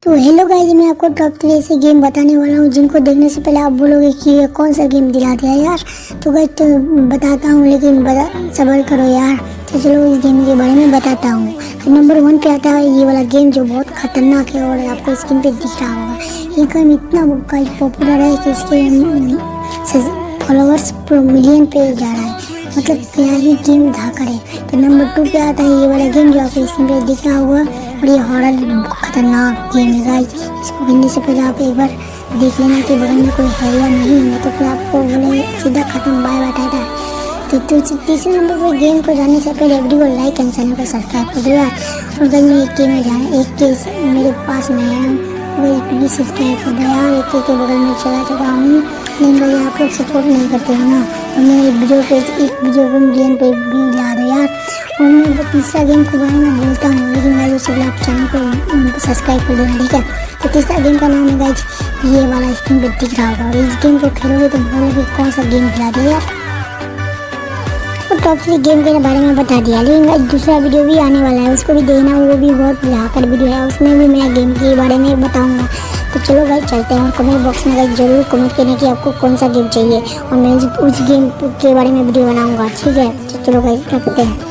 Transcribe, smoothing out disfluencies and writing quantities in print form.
तो hello guys, मैं आपको टॉप 3 ऐसे गेम बताने वाला हूँ जिनको देखने से पहले आप बोलोगे कि ये कौन सा गेम दिला दिया यार। तो गाइस तो बताता हूँ, लेकिन सब्र करो यार। तो चलो इस गेम के बारे में बताता हूँ। तो नंबर 1 पे आता है ये वाला गेम जो बहुत खतरनाक है और आपको स्क्रीन पे दिख रहा होगा। ये गेम इतना पॉपुलर है कि इसके फॉलोअर्स मिलियन पे जा रहा है, मतलब क्या ही गेम धाकड़ है। तो नंबर 2 पे आता है ये वाला गेम जो आपको स्क्रीन पे दिख रहा होगा और ये हॉरर खतरनाक गेम है गाइस। इसको खेलने से पहले आप एक बार देख लेना कि बगल में कोई है या नहीं है, तो फिर आपको बोले सीधा खत्म, बाय बाय टाटा। तो तीसरे नंबर पर गेम को जाने से पहले वीडियो को लाइक एंड चैनल को सब्सक्राइब कर दो यार। और अगर मैं एक गेम में जाना एक केस मेरे पास में है वही प्लीज़ सब्सक्राइब कर दो यार। एक के बगल में चला चुका हूँ, लेकिन भाई आप लोग सपोर्ट नहीं करते हो ना, तो मैं एक वीडियो को मिलियन पे भी ला दो यार। और मैं तीसरा गेम के बारे में बोलता हूँ, लेकिन भाई उससे आप चैनल को सब्सक्राइब कर देना, ठीक है। तो तीसरा गेम का नाम है गाइस ये वाला, स्क्रीन पे दिख रहा होगा। और इस गेम को खेलोगे तो बोलोगे कौन सा गेम खिला दिया यार। तो टॉप 3 गेम के बारे में बता दिया, लेकिन गाइस दूसरा वीडियो भी आने वाला है, उसको भी देखना, वो भी बहुत धाकड़ वीडियो है, उसमें भी मैं गेम के बारे में बताऊंगा। तो चलो गाइस चलते हैं और कमेंट बॉक्स में गाइस जरूर कमेंट करना कि आपको कौन सा गेम चाहिए और मैं उस गेम के बारे में वीडियो बनाऊंगा, ठीक है। तो चलो गाइस रखते हैं।